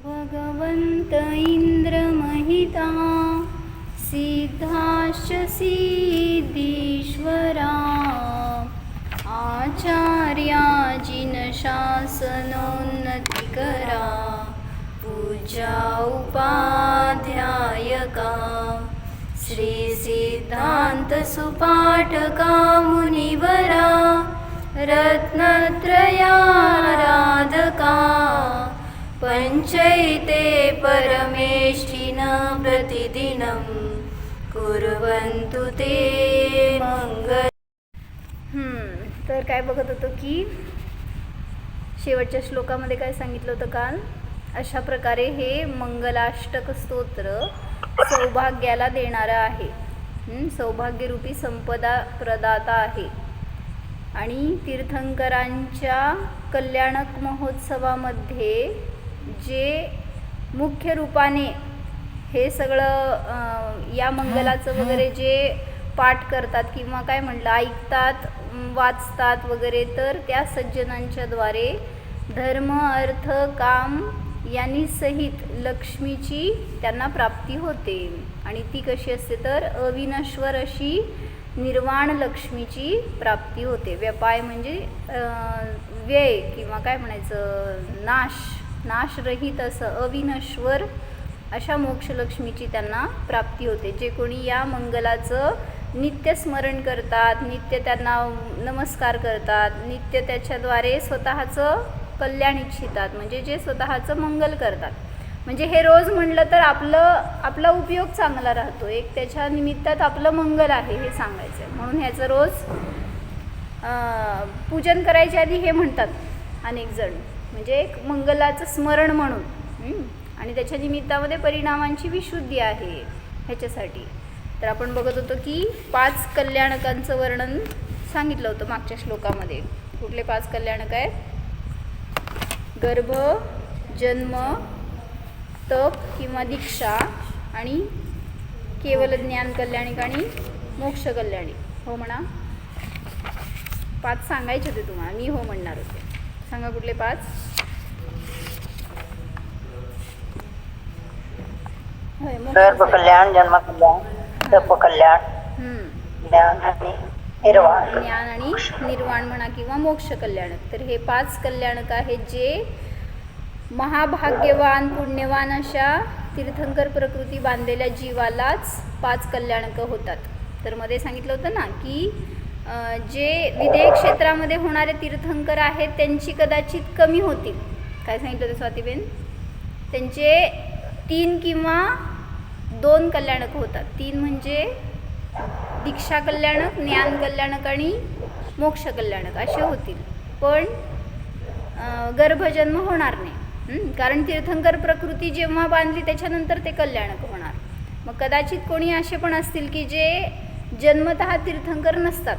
भगवन्त इन्द्रमहिता सिद्धाश्च सिद्धीश्वरा आचार्या जिनशासनोन्नतिकरा पूजा उपाध्यायका श्रीसिद्धान्तसुपाठका मुनिवरा रत्नत्रयाराधका पंचैते परमेष्ठिन प्रतिदिनं कुर्वन्तु ते मंगल. तर काय बघत होतो की शेवटच्या श्लोकामध्ये काय सांगितलं होतं काल. अशा प्रकारे हे मंगलाष्टक स्तोत्र सौभाग्याला देणारं आहे. सौभाग्यरूपी संपदा प्रदाता आहे आणि तीर्थंकरांच्या कल्याणक महोत्सवामध्ये जे मुख्य रूपाने हे सगळं या मंगलाचं वगैरे जे पाठ करतात किंवा काय म्हटलं ऐकतात वाचतात वगैरे, तर त्या सज्जनांच्या द्वारे धर्म अर्थ काम यांनी सहित लक्ष्मीची त्यांना प्राप्ती होते. आणि ती कशी असते तर अविनश्वर अशी निर्वाण लक्ष्मीची प्राप्ती होते. व्यपाय म्हणजे व्यय किंवा काय म्हणायचं नाशरहित असं अविनश्वर अशा मोक्षलक्ष्मीची त्यांना प्राप्ती होते. जे कोणी या मंगलाचं नित्य स्मरण करतात, नित्य त्यांना नमस्कार करतात, नित्य त्याच्याद्वारे स्वतःचं कल्याण इच्छितात, म्हणजे जे स्वतःचं मंगल करतात. म्हणजे हे रोज म्हणलं तर आपला उपयोग चांगला राहतो. एक त्याच्या निमित्तात आपलं मंगल आहे हे सांगायचं आहे. म्हणून ह्याचं रोज पूजन करायच्या आधी हे म्हणतात अनेक जण, म्हणजे एक मंगलाचं स्मरण म्हणून. आणि त्याच्या निमित्तामध्ये परिणामांची विशुद्धी आहे ह्याच्यासाठी. तर आपण बघत होतो की 5 कल्याणकांचं वर्णन सांगितलं होतं मागच्या श्लोकामध्ये. कुठले 5 कल्याणक आहेत? गर्भ, जन्म, तप किंवा दीक्षा आणि केवल ज्ञान कल्याणिक आणि मोक्ष कल्याणिक. हो म्हणा. 5 सांगायचे होते तुम्हाला, मी हो म्हणणार होते. सांगा कुठले 5? गर्भ कल्याण, जन्म कल्याण, तप कल्याण, ज्ञान आणि निर्वाण म्हणा किंवा मोक्ष कल्याणक. तर हे 5 कल्याणक आहेत जे महाभाग्यवान पुण्यवान अशा तीर्थंकर प्रकृती बांधलेल्या जीवालाच 5 कल्याणक होतात. तर मध्ये सांगितलं होतं ना की जे विदेह क्षेत्रामध्ये होणारे तीर्थंकर आहेत त्यांची कदाचित कमी होतील. काय सांगितलं होतं स्वातीबेन? त्यांचे 3 किंवा 2 कल्याणक होतात. 3 म्हणजे दीक्षा कल्याणक, ज्ञान कल्याणक आणि मोक्ष कल्याणक असे होतील. पण गर्भजन्म होणार नाही. कारण तीर्थंकर प्रकृती जेव्हा बांधली त्याच्यानंतर ते कल्याणक होणार. मग कदाचित कोणी असे पण असतील की जे जन्मतः तीर्थंकर नसतात,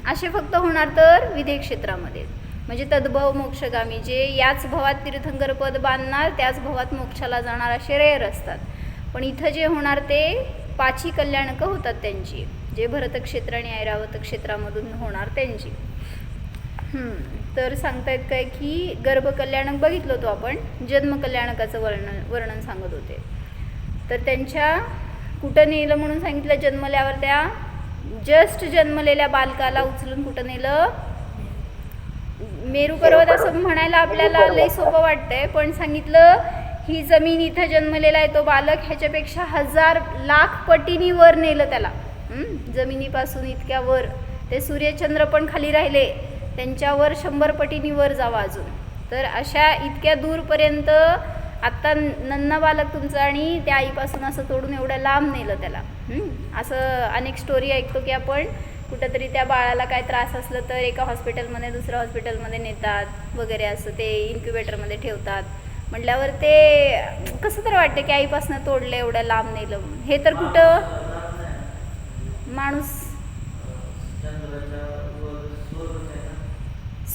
असे फक्त होणार तर विदेह क्षेत्रामध्ये. म्हणजे तद्भव मोक्षगामी, जे याच भवात तीर्थंकर पद बांधणार त्याच भवात मोक्षाला जाणार असे रेअर असतात. पण इथं जे होणार ते 5 कल्याणकं होतात त्यांची, जे भरतक्षेत्र आणि ऐरावत क्षेत्रामधून होणार त्यांची. तर सांगतायत काय की गर्भकल्याणक बघितलं होतो आपण, जन्मकल्याणकाचं वर्णन सांगत होते. तर त्यांच्या कुठं नेलं म्हणून सांगितलं? जन्मल्यावर त्या जस्ट जन्मलेल्या बालकाला उचलून कुठं नेलं? मेरू पर्वत. असं म्हणायला आपल्याला लई सोपं वाटतंय, पण सांगितलं ही जमीन इथं जन्मलेला आहे तो बालक, ह्याच्यापेक्षा 1000 लाख पटीनी वर नेलं त्याला. जमिनीपासून इतक्या वर. ते सूर्यचंद्र पण खाली राहिले, त्यांच्यावर 100 पटीनी वर जावा अजून. तर अशा इतक्या दूरपर्यंत आत्ता नन्ना बालक तुमचं आणि त्या आईपासून असं तोडून एवढ्या लांब नेलं त्याला. असं अनेक स्टोरी ऐकतो की आपण कुठंतरी त्या बाळाला काय त्रास असलं तर एका हॉस्पिटलमध्ये दुसऱ्या हॉस्पिटलमध्ये नेतात वगैरे, असं ते इन्क्युबेटरमध्ये ठेवतात. म्हटल्यावर ते कसं तर वाटतं की आईपासून तोडलं एवढ्या लांब नेलं. हे तर कुठं माणूस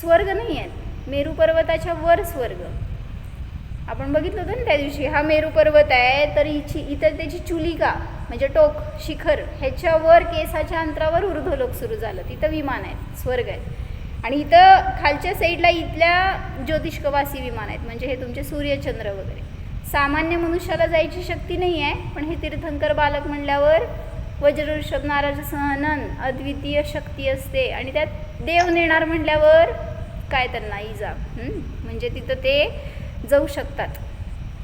स्वर्ग नाही आहेत, मेरू पर्वताच्या वर स्वर्ग. आपण बघितलं होतं ना त्या दिवशी. हा मेरू पर्वत आहे, तर इथं त्याची चुलिका म्हणजे टोक शिखर, ह्याच्यावर केसाच्या अंतरावर ऊर्ध्वलोक सुरू झालं. तिथं विमान आहेत, स्वर्ग आहेत. आणि इथं खालच्या साईडला इथल्या ज्योतिष्कवासी विमान आहेत, म्हणजे हे तुमचे सूर्यचंद्र वगैरे. सामान्य मनुष्याला जायची शक्ती नाही आहे, पण हे तीर्थंकर बालक म्हणल्यावर वज्रऋषभ नाराज सहनन अद्वितीय शक्ती असते आणि त्यात देव नेणार म्हणल्यावर काय त्यांना इजा, म्हणजे तिथं ते जाऊ शकतात,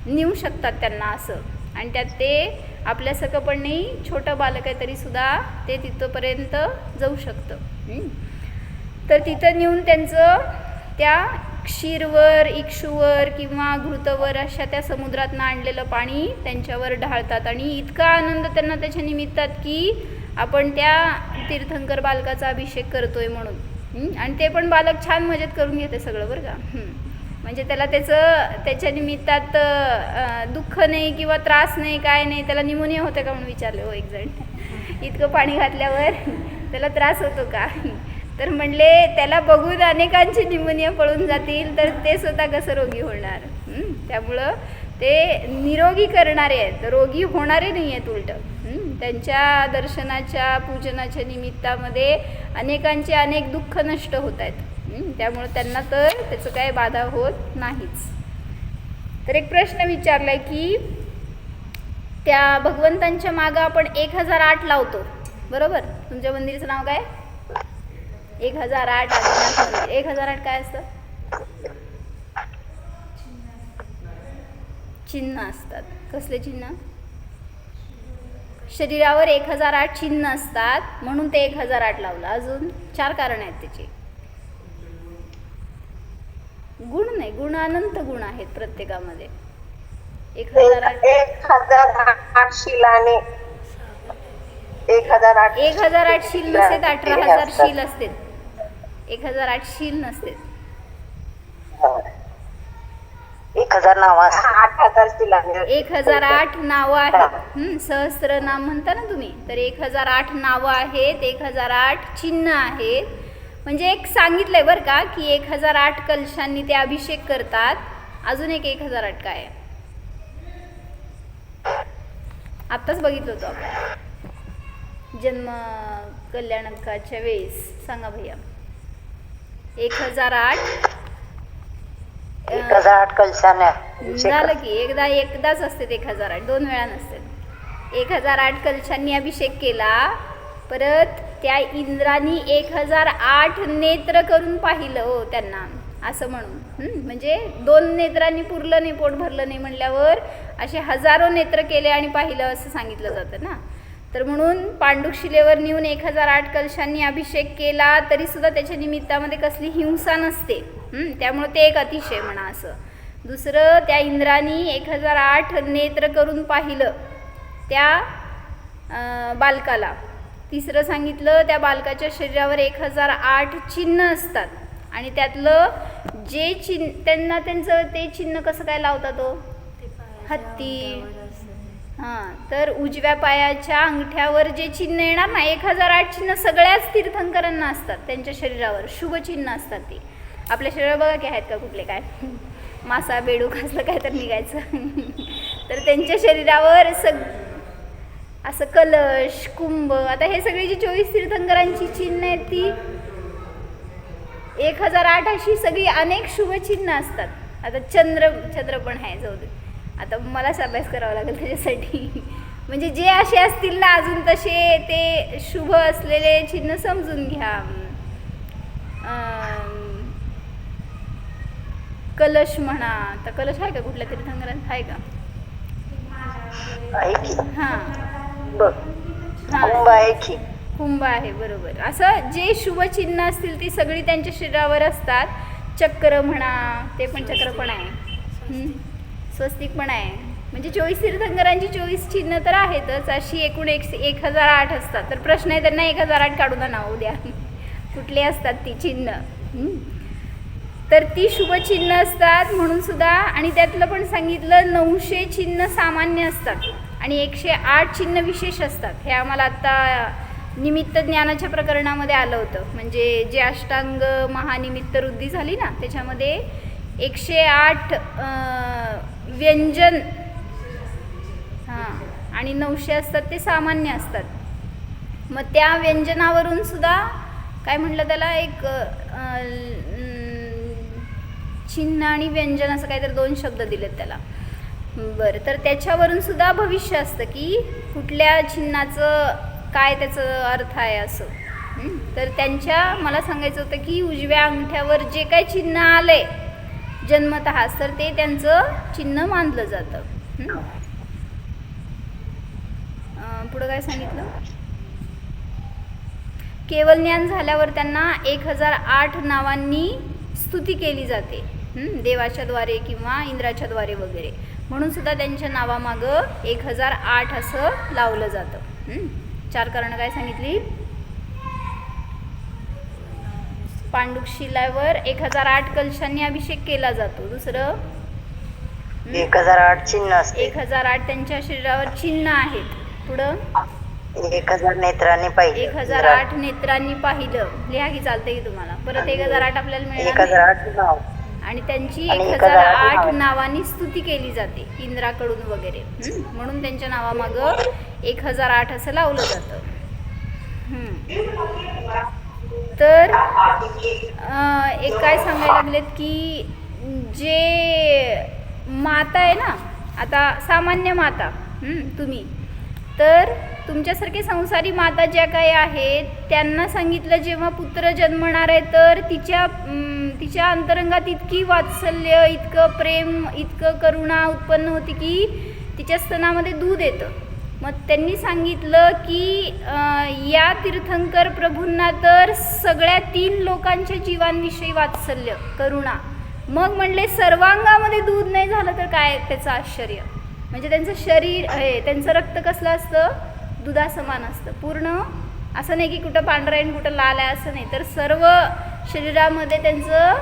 नेऊ शकतात त्यांना असं. आणि त्यात ते आपल्यासारखं पण नाही, छोटं बालक आहे तरीसुद्धा ते तिथंपर्यंत जाऊ शकतं. तर तिथं नेऊन त्यांचं त्या क्षीरवर, इक्षूवर किंवा घृतवर अशा त्या समुद्रातनं आणलेलं पाणी त्यांच्यावर ढाळतात आणि इतका आनंद त्यांना त्याच्या निमित्तात की आपण त्या तीर्थंकर बालकाचा अभिषेक करतोय म्हणून. आणि ते पण बालक छान मजेत करून घेते सगळं बरं का. म्हणजे त्याला त्याच्या निमित्तात दुःख नाही किंवा त्रास नाही, काय नाही. त्याला निमोनिया होतं का म्हणून विचारलं हो एक जण, इतकं पाणी घातल्यावर त्याला त्रास होतो का, तर म्हणले त्याला बघून अनेकांची निमोनिया पळून जातील, तर ते स्वतः कसं रोगी होणार. त्यामुळं ते निरोगी करणारे आहेत, रोगी होणारे नाही आहेत उलट. त्यांच्या दर्शनाच्या पूजनाच्या निमित्तामध्ये अनेकांचे अनेक दुःख नष्ट होत आहेत. त्यामुळं त्यांना तर त्याचं काय बाधा होत नाहीच. तर एक प्रश्न विचारलाय की त्या भगवंतांच्या मागं आपण 1008 लावतो बरोबर. तुमच्या मंदिराचं नाव काय? 1008 आदिनाथ मंदिर. 1008 काय असतं? चिन्ह असतात. कसले चिन्ह? शरीरावर 1008 चिन्ह असतात म्हणून ते 1008 लावलं. अजून 4 कारण आहेत त्याची. गुण नाही, गुण अनंत गुण आहेत प्रत्येकामध्ये. 1008 शिलाने 1008 शील नसते, 18,000 शील असते. 1008 शील नसते. 1000 नाव 8000 शिलाने 1008 नावं आहेत. सहस्त्र नाम म्हणता ना तुम्ही, तर 1008 नावं आहेत, 1008 चिन्ह आहेत. म्हणजे एक सांगितलंय बरं का की 1008 कलशांनी ते अभिषेक करतात. अजून एक 1008 काय आहे आत्ताच बघितलं होतं आपण जन्म कल्याणकाच्या वेळेस. सांगा भैया. 1008 कलशाने झालं की एकदाच असते 1008, 2 वेळा नसते. 1008 कलशांनी अभिषेक केला. परत त्या इंद्रानी 1008 नेत्र करून पाहिलं हो त्यांना, असं म्हणून. म्हणजे 2 नेत्रांनी पुरलं नाही, पोट भरलं नाही म्हणल्यावर असे हजारो नेत्र केले आणि पाहिलं असं सांगितलं जातं ना. तर म्हणून पांडुक शिलेवर नेऊन 1008 कलशांनी अभिषेक केला तरी सुद्धा त्याच्या निमित्तामध्ये कसली हिंसा नसते. त्यामुळे ते एक अतिशय म्हणा असं. दुसरं, त्या इंद्रानी 1008 नेत्र करून पाहिलं त्या बालकाला. तिसरं सांगितलं, त्या बालकाच्या शरीरावर 1008 चिन्ह असतात आणि त्यातलं जे चिन्ह त्यांना त्यांचं ते चिन्ह कसं काय लावतात तो हत्ती. तर उजव्या पायाच्या अंगठ्यावर जे चिन्ह येणार ना, 1008 चिन्ह सगळ्याच तीर्थंकरांना असतात त्यांच्या शरीरावर, शुभ चिन्ह असतात ते. आपल्या शरीरावर बघा की आहेत का कुठले काय मासा बेडूक असलं काय तर निघायचं तर त्यांच्या शरीरावर असं कलश, कुंभ, आता हे सगळी जी 24 तीर्थंकरांची चिन्ह आहेत ती 1008 अशी सगळी अनेक शुभचिन्ह असतात. आता चंद्र पण आहे, जाऊ दे, आता मलाच अभ्यास करावा लागेल त्याच्यासाठी. म्हणजे जे असे असतील ना अजून तसे ते शुभ असलेले चिन्ह समजून घ्या. कलश म्हणा, आता कलश आहे का कुठल्या तीर्थंकरांत आहे का? कुंभ आहे बरोबर. असं जे शुभ चिन्ह असतील ती सगळी त्यांच्या शरीरावर असतात. चक्र म्हणा, ते पण चक्र पण आहे, स्वस्तिक पण आहे. म्हणजे 24 तीर्थंकरांची 24 चिन्ह तर आहेतच. अशी एकूण 1008 असतात. तर प्रश्न आहे त्यांना 1008 काढून आणा उद्या कुठले असतात ती चिन्ह. तर ती शुभ चिन्ह असतात म्हणून सुद्धा. आणि त्यातलं पण सांगितलं 900 चिन्ह सामान्य असतात आणि 108 चिन्ह विशेष असतात. हे आम्हाला आत्ता निमित्त ज्ञानाच्या प्रकरणामध्ये आलं होतं. म्हणजे जे अष्टांग महानिमित्त वृद्धी झाली ना त्याच्यामध्ये 108 व्यंजन आणि 900 असतात ते सामान्य असतात. मग त्या व्यंजनावरून सुद्धा काय म्हटलं त्याला, एक चिन्ह आणि व्यंजन असं काहीतरी 2 शब्द दिलेत त्याला. बरं, तर त्याच्यावरून सुद्धा भविष्य असतं की कुठल्या चिन्हाचं काय त्याचं अर्थ आहे असं. तर त्यांच्या मला सांगायचं होतं की उजव्या अंगठ्यावर जे काही चिन्ह आलंय जन्मतः तर ते त्यांचं चिन्ह मानलं जातं. पुढं काय सांगितलं? केवळ ज्ञान झाल्यावर त्यांना 1008 नावांनी स्तुती केली जाते, देवाच्या द्वारे किंवा इंद्राच्या द्वारे वगैरे. म्हणून सुद्धा त्यांच्या नावामागं 1008 असं लावलं जातं. 4 कारणं काय सांगितली? पांडुक शिलावर 1008 कलशांनी अभिषेक केला जातो. दुसरं 1008 चिन्ह असते. 1008 त्यांच्या शरीरावर चिन्ह आहेत. पुढं 1000 नेत्रांनी पाहिलं. 1008 नेत्रांनी पाहिलं. लिहा की चालतंय की तुम्हाला. परत 1008 आपल्याला मिळणार 1008 नाव आणि त्यांची आणि 1008 नावांनी स्तुती केली जाते इंद्राकडून वगैरे. म्हणून त्यांच्या नावामागं 1008 असं लावलं जातं. तर एक काय सांगायला लागलेत की जे माता आहे ना, आता सामान्य माता तुम्ही, तर तुमच्यासारखे संसारी माता ज्या काही आहेत त्यांना सांगितलं जेव्हा पुत्र जन्मणार आहे तर तिच्या अंतरंगात इतकी वात्सल्य, इतकं प्रेम, इतकं करुणा उत्पन्न होती की तिच्या स्तनामध्ये दूध येतं. मग त्यांनी सांगितलं की या तीर्थंकर प्रभूंना तर सगळ्या 3 लोकांच्या जीवांविषयी वात्सल्य, करुणा. मग म्हणले सर्वांगामध्ये दूध नाही झालं तर काय त्याचं आश्चर्य. म्हणजे त्यांचं शरीर आहे, त्यांचं रक्त कसलं असतं? दुधासमान असतं. पूर्ण असं नाही की कुठं पांढरं आहे कुठं लाल आहे असं नाही, तर सर्व शरीरामध्ये त्यांचं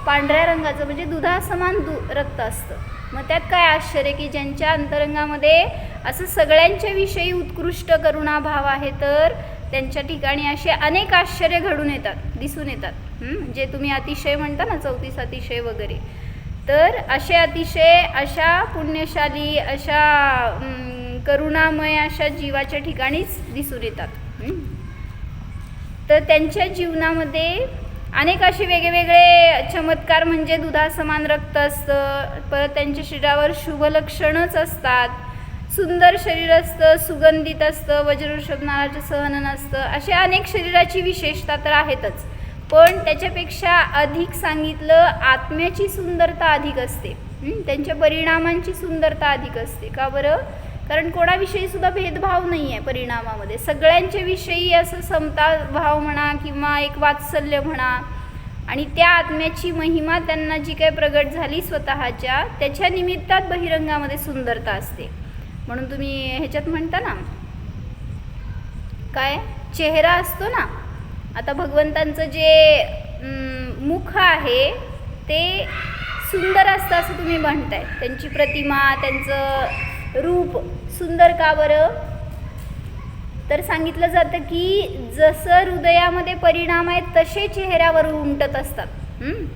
पांढऱ्या रंगाचं म्हणजे दुधासमान रक्त असतं. मग त्यात काय आश्चर्य की ज्यांच्या अंतरंगामध्ये असं सगळ्यांच्या विषयी उत्कृष्ट करुणा भाव आहे तर त्यांच्या ठिकाणी असे अनेक आश्चर्य घडून येतात, दिसून येतात. जे तुम्ही अतिशय म्हणता ना, 34 अतिशय वगैरे, तर असे अतिशय अशा पुण्यशाली, अशा करुणामय अशा जीवाच्या ठिकाणीच दिसून येतात. तर त्यांच्या जीवनामध्ये अनेक असे वेगवेगळे चमत्कार, म्हणजे दुधासमान रक्त असतं, परत त्यांच्या शरीरावर शुभलक्षणच असतात, सुंदर शरीर असतं, सुगंधित असतं, वज्रवृषभ नाराचं सहनन असतं, अशा अनेक शरीराची विशेषता तर आहेतच. पण त्याच्यापेक्षा अधिक सांगितलं आत्म्याची सुंदरता अधिक असते, त्यांच्या परिणामांची सुंदरता अधिक असते. का बरं? कारण कोणाविषयी सुद्धा भेदभाव नाही आहे परिणामामध्ये. सगळ्यांच्या विषयी असं समता भाव म्हणा किंवा एक वात्सल्य म्हणा, आणि त्या आत्म्याची महिमा त्यांना जी काही प्रगट झाली स्वतःच्या, त्याच्या निमित्तात बहिरंगामध्ये सुंदरता असते. म्हणून तुम्ही ह्याच्यात म्हणता ना काय चेहरा असतो ना, आता भगवंतांचं जे मुख आहे ते सुंदर असतं असं तुम्ही म्हणताय. त्यांची प्रतिमा, त्यांचं रूप सुंदर का बरं? तर सांगितलं जातं की जसं हृदयामध्ये परिणाम आहेत तसे चेहऱ्यावर उमटत असतात.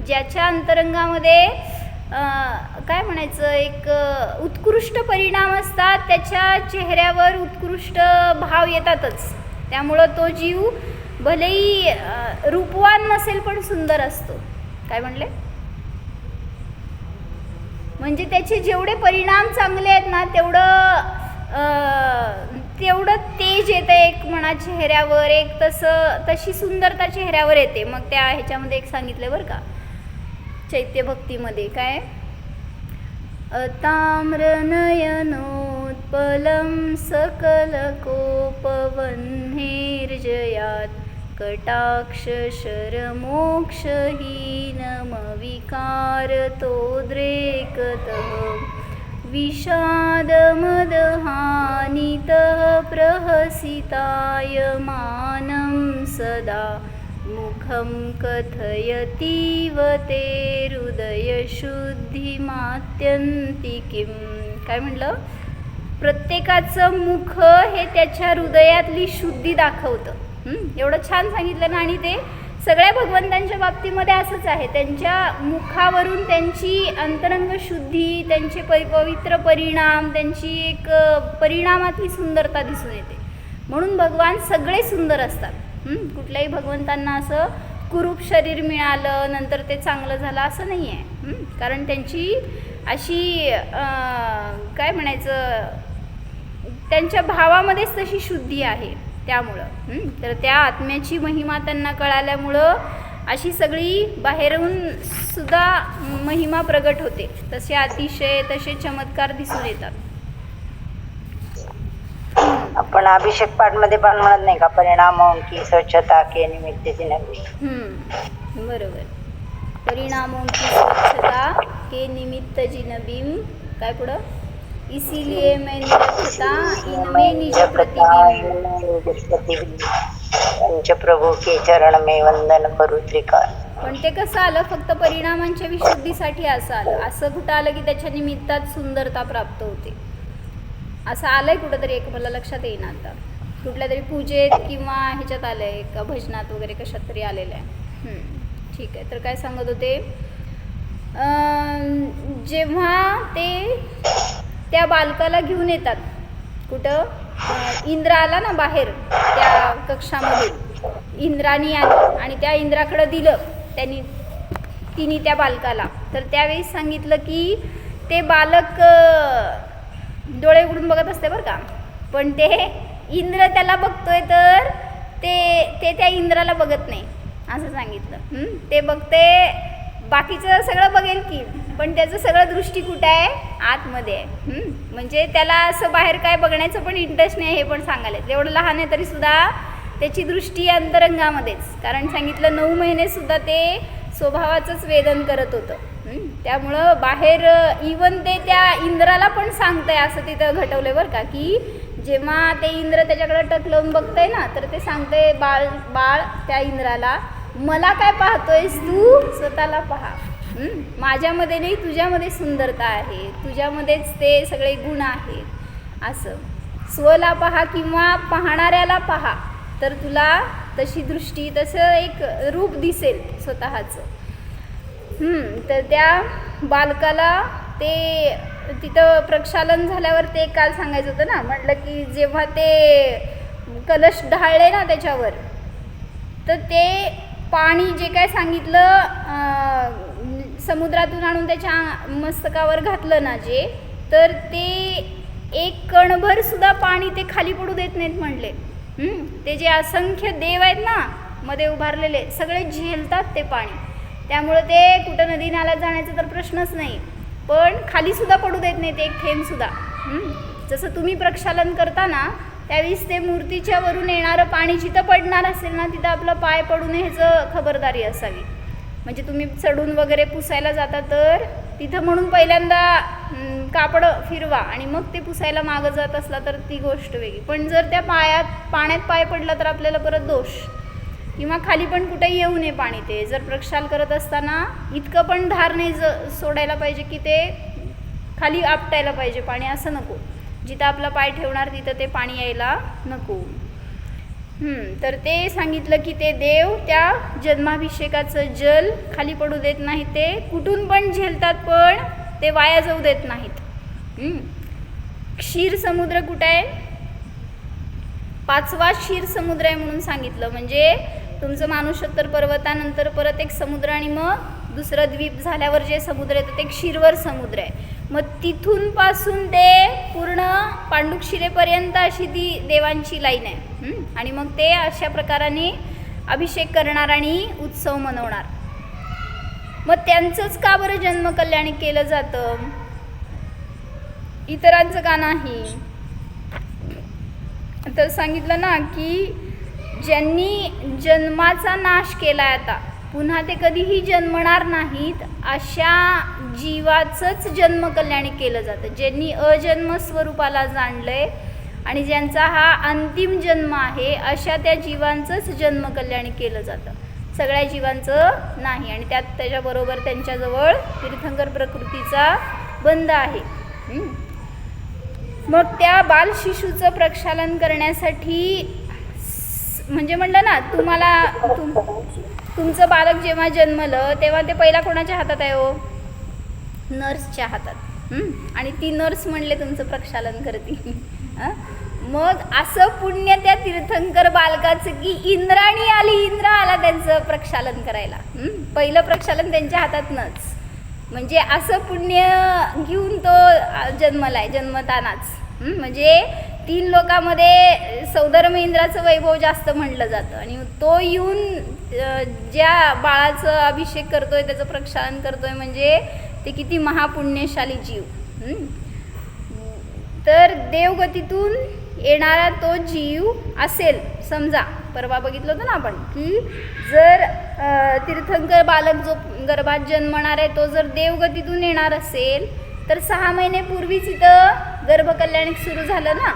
ज्याच्या अंतरंगामध्ये काय म्हणायचं, एक उत्कृष्ट परिणाम असतात त्याच्या चेहऱ्यावर उत्कृष्ट भाव येतातच. त्यामुळं तो जीव भलेही रूपवान नसेल पण सुंदर असतो. काय म्हणले? म्हणजे त्याचे जेवढे परिणाम चांगले आहेत ना तेवढं तेज येतं एक म्हणा चेहऱ्यावर, एक तशी सुंदरता चेहऱ्यावर येते. मग त्या ह्याच्यामध्ये एक सांगितलं बरं का, चैत्य भक्तीमध्ये काय, ताम्रनयनोत्पलं सकलकोपवह्निर्जयात् कटाक्षशरमोक्षहीनमविकारतोद्रेकतः विषादमदहानितः प्रहसितायमानं सदा मुखं कथयतीव ते हृदयशुद्धिमात्यन्तिकीं. काय म्हणलं? प्रत्येकाचं मुख हे त्याच्या हृदयातली शुद्धी दाखवतं. एवढं छान सांगितलं ना. आणि ते सगळ्या भगवंतांच्या बाबतीमध्ये असंच आहे. त्यांच्या मुखावरून त्यांची अंतरंग शुद्धी, त्यांचे पवित्र परिणाम, त्यांची एक परिणामातली सुंदरता दिसून येते. म्हणून भगवान सगळे सुंदर असतात. कुठल्याही भगवंतांना असं कुरूप शरीर मिळालं नंतर ते चांगलं झालं असं नाही आहे. कारण त्यांची अशी काय म्हणायचं, त्यांच्या भावामध्येच तशी शुद्धी आहे त्यामुळं. तर त्या आत्म्याची महिमा त्यांना कळाल्यामुळं अशी सगळी बाहेरून सुद्धा महिमा प्रगट होते. तसे अतिशय तसे चमत्कार दिसून येतात. आपण अभिषेक पाठ मध्ये पण म्हणत नाही का, परिणामों की स्वच्छता के निमित्त नवी. बरोबर. परिणामों की स्वच्छता के निमित्त जिनबीम, काय पुढं, इसीलिए मैं निरखता इनमें निज प्रतिबिंब, पंच प्रभु के चरण में वंदन करू त्रिकाल. पण ते कसं आलं, फक्त परिणामांच्या विशुद्धीसाठी असं आलं. असं कुठं आलं की त्याच्या निमित्तात सुंदरता प्राप्त होते, असं आलंय कुठंतरी. एक मला लक्षात येईना आता, कुठल्या तरी पूजेत किंवा ह्याच्यात आलंय का, भजनात वगैरे कशात तरी आलेलं आहे. ठीक आहे. तर काय सांगत होते, जेव्हा ते त्या बालकाला घेऊन येतात, कुठं, इंद्र आला ना बाहेर त्या कक्षामध्ये, इंद्राणी आली आणि त्या इंद्राकडं दिलं तिने त्या बालकाला. तर त्यावेळेस सांगितलं की ते बालक डोळे उघडून बघत असते बरं का, पण ते इंद्र त्याला बघतोय तर ते त्या इंद्राला बघत नाही, असं सांगितलं. ते बघते, बाकीचं सगळं बघेल की, पण त्याचं सगळं दृष्टी कुठं आहे, आतमध्ये आहे. म्हणजे त्याला असं बाहेर काय बघण्याचं पण इंटरेस्ट नाही, हे पण सांगायला. एवढं लहान आहे तरी सुद्धा त्याची दृष्टी अंतरंगामध्येच, कारण सांगितलं 9 महिने सुद्धा ते स्वभावाचंच वेदन करत होतं. त्यामुळं बाहेर इवन ते त्या इंद्राला पण सांगतंय, असं तिथं घटवलंय बरं का, की जेव्हा ते इंद्र त्याच्याकडे टक लावून बघतंय ना, तर ते सांगतंय बाळ त्या इंद्राला, मला काय पाहतोयस तू, स्वतःला पहा. माझ्यामध्ये नाही, तुझ्यामध्ये सुंदरता आहे, तुझ्यामध्येच ते सगळे गुण आहेत. असं स्वला पहा किंवा पाहणाऱ्याला पहा, तर तुला तशी दृष्टी, तसं एक रूप दिसेल स्वतःचं. तर त्या बालकाला ते तिथं प्रक्षालन झाल्यावर ते काल सांगायचं होतं ना, म्हटलं की जेव्हा ते कलश ढाळले ना त्याच्यावर, तर ते पाणी जे काय सांगितलं समुद्रातून आणून त्याच्या मस्तकावर घातलं ना जे, तर ते एक कणभर सुद्धा पाणी ते खाली पडू देत नाहीत म्हणले. ते जे असंख्य देव आहेत ना मध्ये उभारलेले, सगळे झेलतात ते पाणी. त्यामुळे ते कुठं नदी नाल्यात जाण्याचा तर प्रश्नच नाही, पण खाली सुद्धा पडू देत नाहीत एक थेंब सुद्धा. जसं तुम्ही प्रक्षालन करता ना, त्यावेळेस ते मूर्तीच्या वरून येणारं पाणी जिथं पडणार असेल ना, तिथं आपलं पाय पडू नये ह्याचं खबरदारी असावी. म्हणजे तुम्ही चढून वगैरे पुसायला जाता तर तिथं म्हणून पहिल्यांदा कापड फिरवा आणि मग ते पुसायला मागं जात असला तर ती गोष्ट वेगळी. पण जर त्या पाण्यात पाय पडला तर आपल्याला परत दोष, किंवा खाली पण कुठेही येऊ नये पाणी. ते जर प्रक्षाल करत असताना इतकं पण धार नाही सोडायला पाहिजे की ते खाली आपटायला पाहिजे पाणी, असं नको. जिथं आपला पाय ठेवणार तिथं ते पाणी यायला नको. तर ते सांगितलं की ते देव त्या जन्माभिषेकाचं जल खाली पडू देत नाहीत, ते कुठून पण झेलतात, पण ते वाया जाऊ देत नाहीत. क्षीर समुद्र कुठं आहे, 5वा क्षीर समुद्र आहे म्हणून सांगितलं. म्हणजे तुमचं मानुषोत्तर पर्वतानंतर परत एक समुद्र आणि मग दुसरं द्वीप झाल्यावर जे समुद्र येतं ते क्षीरवर समुद्र आहे. मग तिथून पासून ते पूर्ण पांडुक्षिरेपर्यंत अशी ती देवांची लाईन आहे. आणि मग ते अशा प्रकाराने अभिषेक करणार आणि उत्सव मनवणार. मग त्यांचंच का बरं जन्मकल्याण केलं जातं, इतरांचं का नाही? तर सांगितलं ना की ज्यांनी जन्माचा नाश केलाय, आता पुन्हा ते कधीही जन्मणार नाहीत, अशा जीवाचंच जन्मकल्याणी केलं जातं. ज्यांनी अजन्म स्वरूपाला जाणलंय आणि ज्यांचा हा अंतिम जन्म आहे, अशा त्या जीवांचंच जन्मकल्याणी केलं जातं, सगळ्या जीवांचं नाही. आणि त्याच्याबरोबर त्यांच्याजवळ तीर्थंकर प्रकृतीचा बंध आहे. मग त्या बालशिशूचं प्रक्षालन करण्यासाठी, म्हणजे म्हणलं ना तुम्हाला, तुमचं बालक जेव्हा जन्मलं तेव्हा ते पहिला कोणाच्या हातात आहे हो, नर्सच्या हातात. आणि ती नर्स म्हणले तुमचं प्रक्षालन करते. मग असं पुण्य त्या तीर्थंकर बालकाचं की इंद्राणी आली, इंद्र आला त्यांचं प्रक्षालन करायला. पहिलं प्रक्षालन त्यांच्या हातातनंच. म्हणजे असं पुण्य घेऊन तो जन्मलाय जन्मतानाच. म्हणजे 3 लोकामध्ये सौधर्म इंद्राचं वैभव जास्त म्हटलं जातं आणि तो येऊन ज्या बाळाचं अभिषेक करतोय त्याचं प्रक्षालन करतोय म्हणजे ते किती महापुण्यशाली जीव. तर देवगतीतून येणारा तो जीव असेल समजा, परवा बघितलं होतं ना आपण की जर तीर्थंकर बालक जो गर्भात जन्मणार आहे तो जर देवगतीतून येणार असेल तर 6 महिन्यापूर्वीच इथं गर्भकल्याण सुरू झालं ना.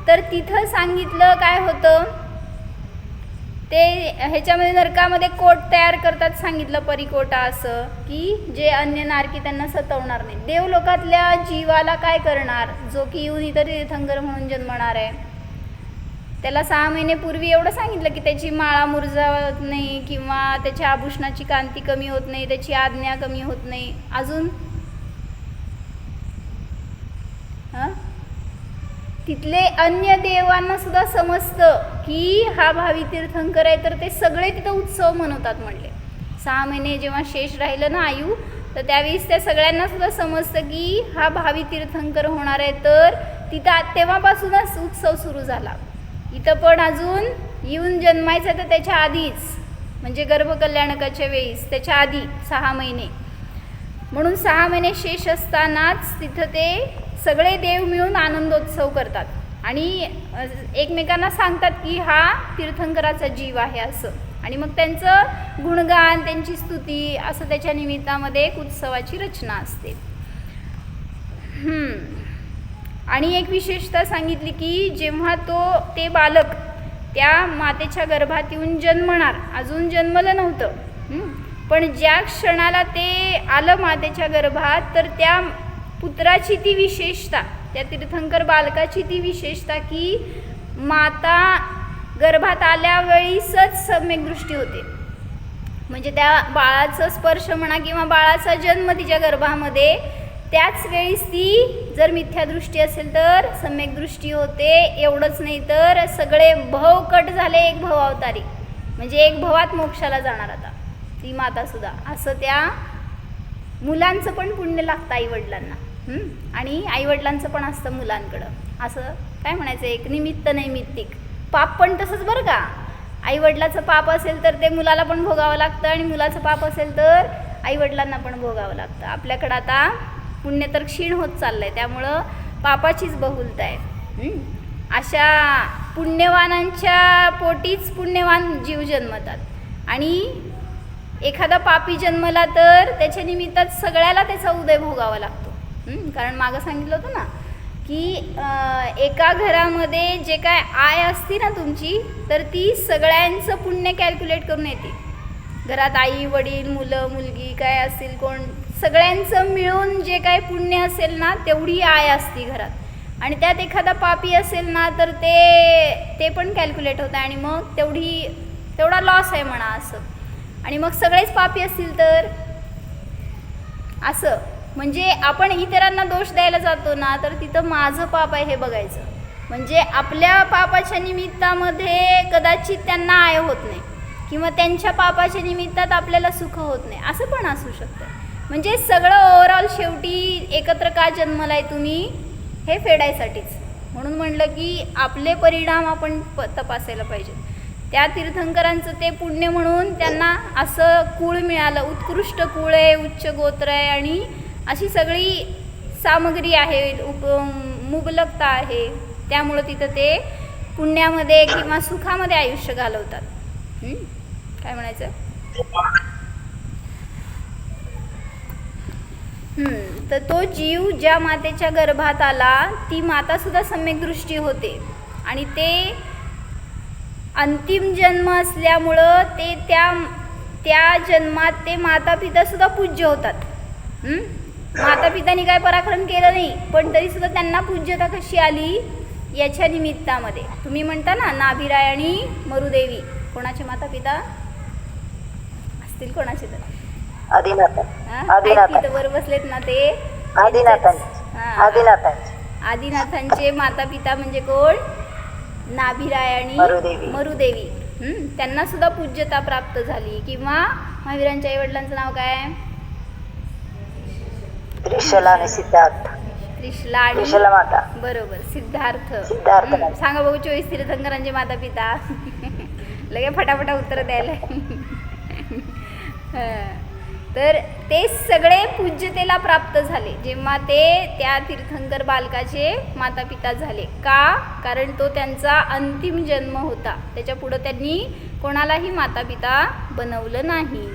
तर तिथं सांगितलं काय होतं ते ह्याच्यामध्ये नरकामध्ये कोट तयार करतात सांगितलं, परिकोटा, असं की जे अन्य नारकी त्यांना सतवणार नाही. देवलोकातल्या जीवाला काय करणार जो की येऊन इतर तीर्थंकर म्हणून जन्मणार आहे. त्याला 6 महिन्यापूर्वी एवढं सांगितलं की त्याची माळा मुरजावत नाही किंवा त्याच्या आभूषणाची कांती कमी होत नाही, त्याची आज्ञा कमी होत नाही. अजून तिथले अन्य देवांना सुद्धा समजतं की हा भावी तीर्थंकर आहे तर ते सगळे तिथं उत्सव मनवतात म्हणले. 6 महिने जेव्हा शेष राहिलं ना आयु तर त्यावेळेस त्या सगळ्यांना सुद्धा समजतं की हा भावी तीर्थंकर होणार आहे. तर तिथं तेव्हापासूनच उत्सव सुरू झाला. इथं पण अजून येऊन जन्मायचं तर त्याच्या आधीच म्हणजे गर्भकल्याणकाच्या वेळेस त्याच्या आधी 6 महिने, म्हणून 6 महिने शेष असतानाच तिथं ते सगळे देव मिळून आनंदोत्सव करतात आणि एकमेकांना सांगतात की हा तीर्थंकराचा जीव आहे असं. आणि मग त्यांचं गुणगान त्यांची स्तुती असं त्याच्या निमित्तामध्ये एक उत्सवाची रचना असते. आणि एक विशेषता सांगितली की जेव्हा ते बालक त्या मातेच्या गर्भात येऊन जन्मणार, अजून जन्मलं नव्हतं, पण ज्या क्षणाला ते आलं मातेच्या गर्भात तर त्या पुत्राची ती विशेषता, त्या तीर्थंकर बालकाची ती विशेषता की माता गर्भात आल्यावेळीसच सम्यक दृष्टी होते. म्हणजे त्या बाळाचा स्पर्श म्हणा किंवा बाळाचा जन्म तिच्या गर्भामध्ये त्याच वेळीस ती जर मिथ्यादृष्टी असेल तर सम्यक दृष्टी होते. एवढंच नाही तर सगळे भव कट झाले एक भव अवतारी, म्हणजे एक भवात मोक्षाला जाणार आता ती मातासुद्धा. असं त्या मुलांचं पण पुण्य लागतं आईवडिलांना आणि आईवडिलांचं पण असतं मुलांकडं. असं काय म्हणायचं एक निमित्त नैमित्तिक. पाप पण तसंच बरं का, आईवडिलाचं पाप असेल तर ते मुलाला पण भोगावं लागतं आणि मुलाचं पाप असेल तर आईवडिलांना पण भोगावं लागतं. आपल्याकडं आता पुण्य तर क्षीण होत चाललं आहे त्यामुळं पापाचीच बहुलता आहे. अशा पुण्यवानांच्या पोटीच पुण्यवान जीव जन्मतात आणि एखादा पापी जन्मला तर त्याच्या निमित्तात सगळ्याला त्याचा उदय भोगावा लागतो. कारण मागं सांगितलं होतं ना की एका घरामध्ये जे काय आय असते ना तुमची तर ती सगळ्यांचं पुण्य कॅल्क्युलेट करून येते. घरात आई वडील मुलं मुलगी काय असतील कोण सगळ्यांचं मिळून जे काय पुण्य असेल ना तेवढी आय असते घरात. आणि त्यात एखादा पापी असेल ना तर ते पण कॅल्क्युलेट होतं आणि मग तेवढा लॉस आहे म्हणा असं. आणि मग सगळेच पापी असतील तर असं म्हणजे आपण इतरांना दोष द्यायला जातो ना तर तिथं माझं पाप आहे हे बघायचं. म्हणजे आपल्या पापाच्या निमित्तामध्ये कदाचित त्यांना आय होत नाही किंवा त्यांच्या पापाच्या निमित्तात आपल्याला सुख होत नाही असं पण असू शकतं. म्हणजे सगळं ओव्हरऑल शेवटी एकत्र का जन्मलाय तुम्ही हे फेडायसाठीच. म्हणून म्हणलं की आपले परिणाम आपण तपासायला पाहिजे. त्या तीर्थंकरांचं ते पुण्य म्हणून त्यांना असं कुळ मिळालं, उत्कृष्ट कुळ आहे, उच्च गोत्र आहे आणि अशी सगळी सामग्री आहे, मुबलकता आहे. त्यामुळं तिथं ते पुण्यामध्ये किंवा सुखामध्ये आयुष्य घालवतात. काय म्हणायचं तर तो जीव ज्या मातेच्या गर्भात आला ती मातासुद्धा सम्यक दृष्टी होते आणि ते अंतिम जन्म असल्यामुळं ते त्या जन्मात ते माता पितासुद्धा पूज्य होतात. माता पितानी काय पराक्रम केलं नाही पण तरीसुद्धा त्यांना पूज्यता कशी आली याच्या निमित्तामध्ये. तुम्ही म्हणता ना नाभिराय आणि मरुदेवी कोणाचे माता पिता असतील कोणाचे तर वर बसलेत ना ते आदिनाथांचे माता पिता म्हणजे कोण नाभिराय आणि मरुदेवी. त्यांना सुद्धा पूज्यता प्राप्त झाली. किंवा महावीरांच्या आईवडिलांचं नाव काय त्रिशला आणि सिद्धार्थ. त्रिशला आणि त्रिशला माता. बरोबर, सिद्धार्थ. सिद्धार्थ. सांगा बघू 24 तीर्थंकरांचे माता पिता. लगे फटाफटा उत्तर द्यायला. तर ते सगळे पूज्यतेला प्राप्त झाले जेव्हा ते त्या तीर्थंकर बालकाचे माता पिता झाले. का? कारण तो त्यांचा अंतिम जन्म होता. त्याच्या पुढं त्यांनी कोणालाही माता पिता बनवलं नाही.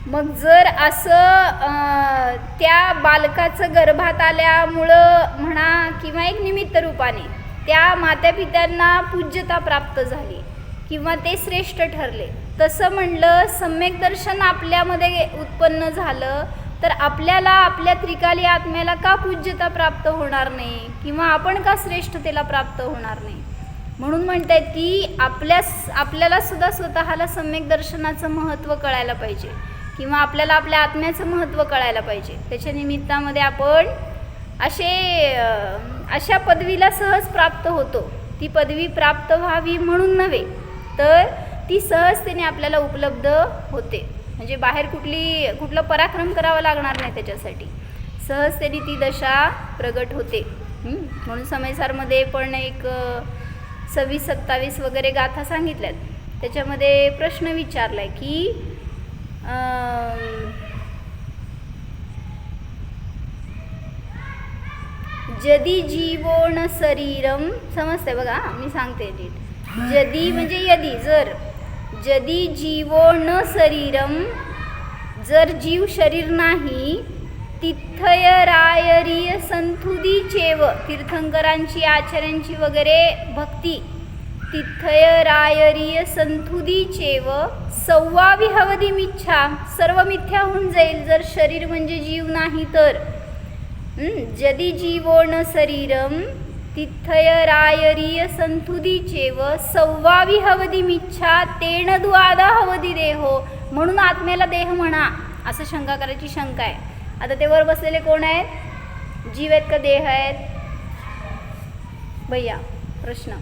मग जर असं त्या बालकाचं गर्भात आल्यामुळं म्हणा किंवा एक निमित्त रूपाने त्या मातापित्यांना पूज्यता प्राप्त झाली किंवा ते श्रेष्ठ ठरले, तसं म्हणलं सम्यक दर्शन आपल्यामध्ये उत्पन्न झालं तर आपल्याला आपल्या त्रिकाली आत्म्याला का पूज्यता प्राप्त होणार नाही किंवा आपण का श्रेष्ठतेला प्राप्त होणार नाही. म्हणून म्हणतात की आपल्याला सुद्धा स्वतःला सम्यक दर्शनाचं महत्त्व कळायला पाहिजे किंवा आपल्याला आपल्या आत्म्याचं महत्त्व कळायला पाहिजे. त्याच्या निमित्तामध्ये आपण अशा पदवीला सहज प्राप्त होतो. ती पदवी प्राप्त व्हावी म्हणून नव्हे तर ती सहजतेने आपल्याला उपलब्ध होते. म्हणजे बाहेर कुठलं पराक्रम करावं लागणार नाही, त्याच्यासाठी सहजतेने ती दशा प्रगट होते. म्हणून समयसारमध्ये पण एक 26-27 वगैरे गाथा सांगितल्यात. त्याच्यामध्ये प्रश्न विचारला आहे की जदी जीवो न शरीरम, समजते बघा मी सांगते नीट. जदी म्हणजे यदी, जर जदी जीवो न शरीरम, जर जीव शरीर नाही, तिथय रायरीय संथुदी चेव, तीर्थंकरांची आचार्यांची वगैरे भक्ती, तिथय रायरीय संथुदी चेव सव्वावी हवदी मिच्छा, सर्व मिथ्या होऊन जाईल जर शरीर म्हणजे जीव नाही तर. जदी जीवो न शरीरम तिथय रायरीय संथुदी चेव सव्वावी हवदी मिच्छा तेण द्वादा हवदी देहो, म्हणून आत्म्याला देह म्हणा, असं शंका करायची शंका आहे. आता ते वर बसलेले कोण आहेत? जीव आहेत का देह आहेत? भैया प्रश्न.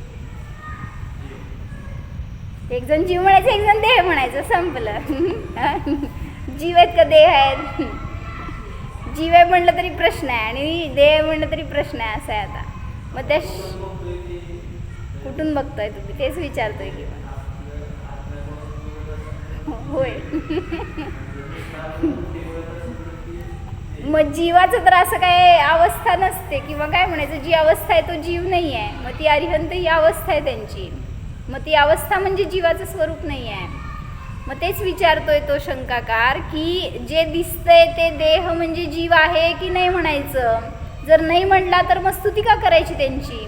एक जण जीव म्हणायचं, एक जण देह म्हणायचं, संपलं. जीव आहेत का देह आहेत? जीव आहे म्हणलं तरी प्रश्न आहे आणि देह म्हणलं तरी प्रश्न आहे, असं आहे. आता मग त्या कुठून बघताय तुम्ही? तेच विचारतोय की होय. मग जीवाचं तर असं काय अवस्था नसते किंवा काय म्हणायचं, जी अवस्था आहे तो जीव नाही आहे. मग ती अरिहंत ही अवस्था आहे त्यांची, मग ती अवस्था म्हणजे जीवाचं स्वरूप नाही आहे. मग तेच विचारतोय तो शंकाकार की जे दिसतंय ते देह म्हणजे जीव आहे की नाही म्हणायचं. जर नाही म्हणला तर मग स्तुती का करायची त्यांची?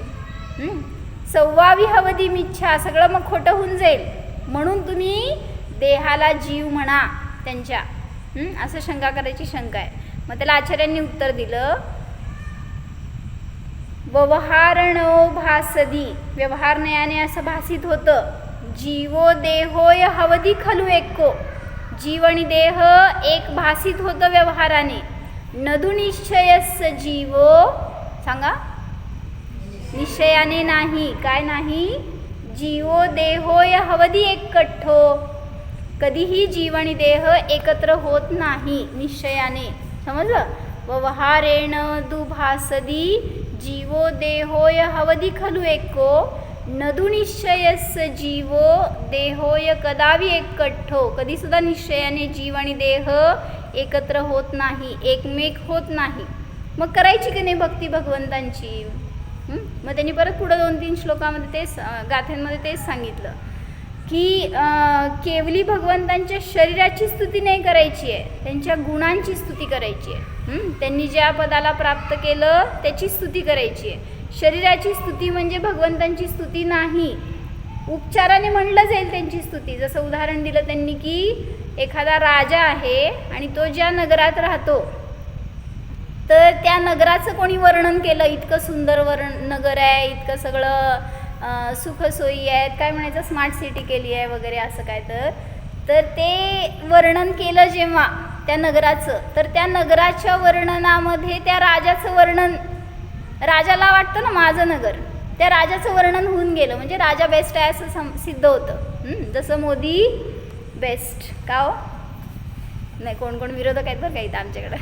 सव्वावी हवदी मिच्छा, सगळं मग खोटं होऊन जाईल. म्हणून तुम्ही देहाला जीव म्हणा त्यांच्या, असं शंका करायची शंका आहे. मग त्याला आचार्यांनी उत्तर दिलं, व्यवहारणो भासदी, व्यवहारनयाने असं भासित होतं. जीवो देहोय हवदी खलु एको, जीव आणि देह एक भासित होतं व्यवहाराने. नदु निश्चयस जीवो, सांगा, निश्चयाने नाही. काय नाही? जीवो देहोय हवदी एकठ्ठो, कधीही जीव आणि देह एकत्र होत नाही निश्चयाने. समजलं? व्यवहारेण दुभासदी जीवो देहोय हवदी खलु एको, नदु निश्चयस जीवो देहोय कदावी एकठ्ठो, कधी सुद्धा निश्चयाने जीव आणि देह एकत्र होत नाही, एकमेक होत नाही. मग करायची की नाही भक्ती भगवंतांची? मग त्यांनी परत पुढं 2-3 श्लोकामध्ये तेच, गाथेंमध्ये तेच सांगितलं की केवली भगवंतांच्या शरीराची स्तुती नाही करायची आहे, त्यांच्या गुणांची स्तुती करायची आहे. त्यांनी ज्या पदाला प्राप्त केलं त्याची स्तुती करायची आहे. शरीराची स्तुती म्हणजे भगवंतांची स्तुती नाही. उपचाराने म्हणलं जाईल त्यांची स्तुती. जसं उदाहरण दिलं त्यांनी की एखादा राजा आहे आणि तो ज्या नगरात राहतो तर त्या नगराचं कोणी वर्णन केलं, इतकं सुंदर नगर आहे, इतकं सगळं सुखसोयी आहेत, काय म्हणायचं, स्मार्ट सिटी केली आहे वगैरे असं काय, तर ते वर्णन केलं जेव्हा त्या नगराचं, तर त्या नगराच्या वर्णनामध्ये त्या राजाचं वर्णन, राजाला वाटतं ना माझं नगर, त्या राजाचं वर्णन होऊन गेलं. म्हणजे राजा बेस्ट आहे असं सिद्ध होतं. जसं मोदी बेस्ट का हो नाही, कोण कोण विरोधक आहेत बरं का इथं आमच्याकडं.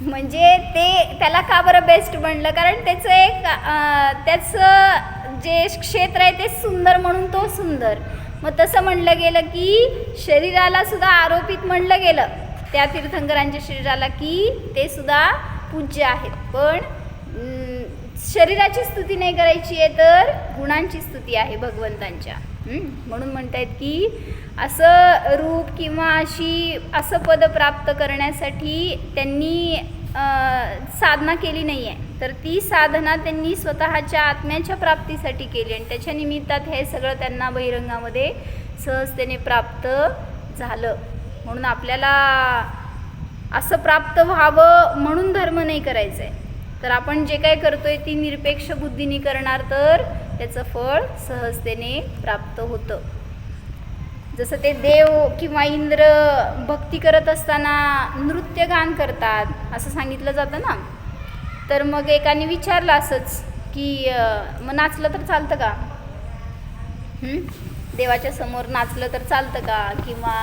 म्हणजे ते त्याला का बरं बेस्ट म्हणलं, कारण त्याचं एक त्याचं जे क्षेत्र आहे ते सुंदर म्हणून तो सुंदर. मग तसं म्हणलं गेलं की शरीराला सुद्धा आरोपित म्हणलं गेलं त्या तीर्थंकरांच्या शरीराला की ते सुद्धा पूज्य आहेत. पण शरीराची स्तुती नाही करायची आहे तर गुणांची स्तुती आहे भगवंतांच्या. म्हणून म्हणतायत की असं रूप किंवा असं पद प्राप्त करण्यासाठी त्यांनी साधना केली नाही आहे, तर ती साधना त्यांनी स्वतःच्या आत्म्याच्या प्राप्तीसाठी केली आणि त्याच्या निमित्तात हे सगळं त्यांना बहिरंगामध्ये सहजतेने प्राप्त झालं. म्हणून आपल्याला असं प्राप्त व्हावं म्हणून धर्म नाही करायचं आहे, तर आपण जे काय करतोय ती निरपेक्ष बुद्धीने करणार तर त्याचं फळ सहजतेने प्राप्त होतं. जसं ते देव किंवा इंद्र भक्ती करत असताना नृत्यगान करतात असं सांगितलं जातं ना. तर मग एकाने विचारलं असंच की मग नाचलं तर चालतं का, देवाच्या समोर नाचलं तर चालतं का, किंवा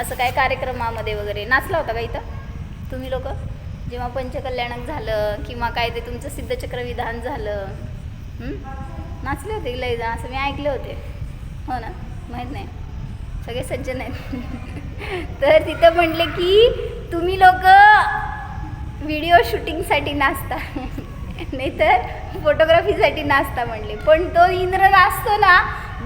असं काय कार्यक्रमामध्ये वगैरे नाचला होता का इथं तुम्ही लोक जेव्हा पंचकल्याणक झालं किंवा काय ते तुमचं सिद्धचक्र विधान झालं, नाचले होते लय जण असं मी ऐकले होते. हो ना, माहीत नाही, सगळे सज्जन आहेत. तर तिथं म्हणले की तुम्ही लोक व्हिडिओ शूटिंगसाठी नाचता नाही तर फोटोग्राफीसाठी नाचता म्हणले. पण तो इंद्र नाचतो ना,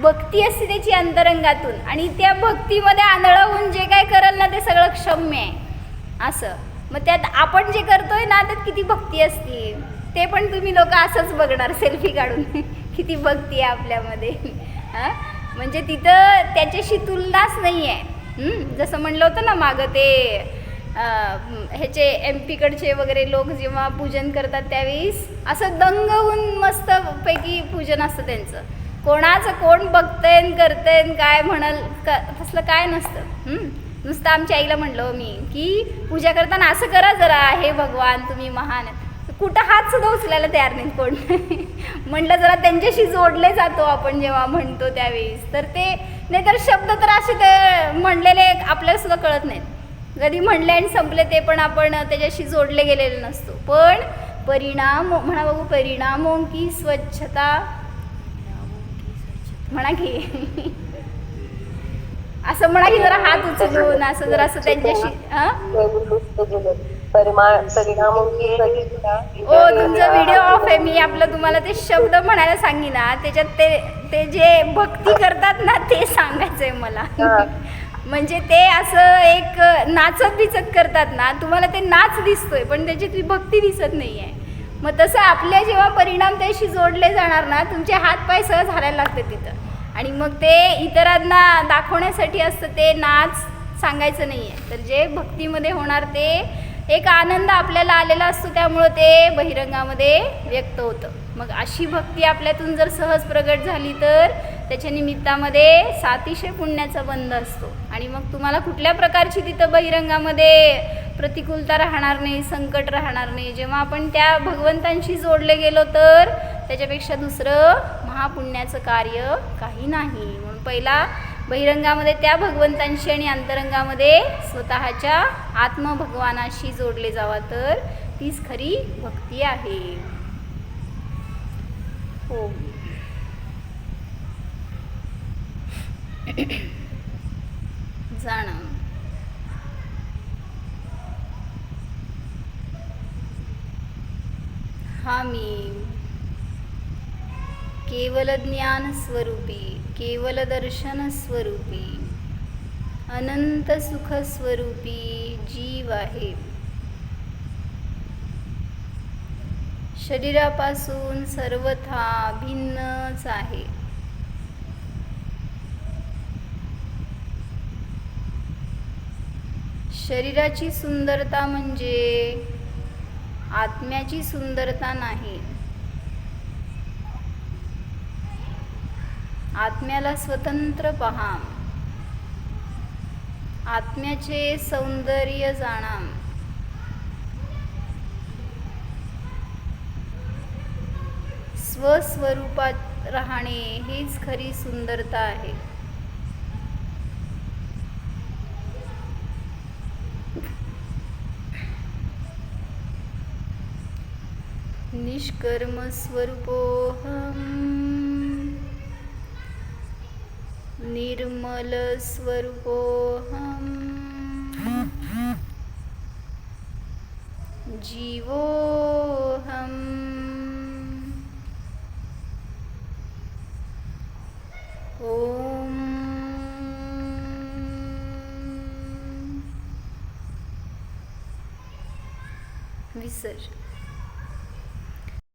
भक्ती असते त्याची अंतरंगातून आणि त्या भक्तीमध्ये आंधळा होऊन जे काय करेल ना ते सगळं क्षम्य आहे असं. मग त्यात आपण जे करतोय ना त्यात किती भक्ती असते ते पण तुम्ही लोक असंच बघणार सेल्फी काढून किती भक्ती आहे आपल्यामध्ये. म्हणजे तिथं त्याच्याशी तुलनाच नाही आहे. जसं म्हणलं होतं ना मागं ते ह्याचे MP कडचे वगैरे लोक जेव्हा पूजन करतात त्यावेळेस असं दंग होऊन मस्तपैकी पूजन असतं त्यांचं. कोणाचं कोण बघतंय करतंय काय म्हणाल तसलं काय नसतं. नुसतं आमच्या आईला म्हणलं मी की पूजा करताना असं करा जरा, हे भगवान तुम्ही महान, कुठं हात सुद्धा उचलायला तयार नाहीत कोण. म्हणलं जरा त्यांच्याशी जोडले जातो आपण जेव्हा म्हणतो त्यावेळेस, तर ते नाहीतर शब्द तर असे ते म्हणलेले आपल्याला सुद्धा कळत नाहीत, कधी म्हणले आणि संपले ते पण आपण त्याच्याशी जोडले गेलेले नसतो. पण परिणाम म्हणा बघू, परिणामों की स्वच्छता म्हणा की असं म्हणा की जरा हात उचलून असं जरा असं त्यांच्याशी तुमचा व्हिडिओ ऑफ आहे, मी आपलं तुम्हाला ते शब्द म्हणायला सांगिना, त्याच्यात ते जे भक्ती करतात ना ते सांगायचंय मला. म्हणजे ते असं एक नाचत बिचत करतात ना, तुम्हाला ते नाच दिसतोय पण त्याची भक्ती दिसत नाही आहे. मग तसं आपले जेव्हा परिणाम त्याशी जोडले जाणार ना, तुमचे हात पाय सहज हलायला लागते तिथं, आणि मग ते इतरांना दाखवण्यासाठी असतं, ते नाच सांगायचं नाही आहे. तर जे भक्तीमध्ये होणार ते एक आनंद आपल्याला आलेला असतो, त्यामुळं ते बहिरंगामध्ये व्यक्त होतं. मग अशी भक्ती आपल्यातून जर सहज प्रगट झाली तर त्याच्या निमित्तामध्ये सातिशय पुण्याचा बंध असतो, आणि मग तुम्हाला कुठल्या प्रकारची तिथं बहिरंगामध्ये प्रतिकूलता राहणार नाही, संकट राहणार नाही. जेव्हा आपण त्या भगवंतांशी जोडले गेलो तर त्याच्यापेक्षा दुसरं महापुण्याचं कार्य काही नाही. म्हणून पहिला बहिरंगामध्ये त्या भगवंतांशी आणि अंतरंगामध्ये स्वतःच्या आत्मभगवानाशी जोडले जावा तर तीच खरी भक्ती आहे. हो. जाणं हा मी केवल ज्ञान स्वरूपी, केवल दर्शन स्वरूपी, अनंत सुख स्वरूपी जीव आहे. शरीरापासून सर्वथा भिन्नच आहे. शरीराची सुंदरता म्हणजे आत्म्याची सुंदरता नाही. आत्म्याला स्वतंत्र पहा, आत्म्याचे सौंदर्य जाणा. स्वस्वरूपात राहणे हीच खरी सुंदरता आहे. निष्कर्मस्वरूपोऽहम् निर्मलस्वरूपोऽहम् जीवोऽहम् ॐ विसर्जन.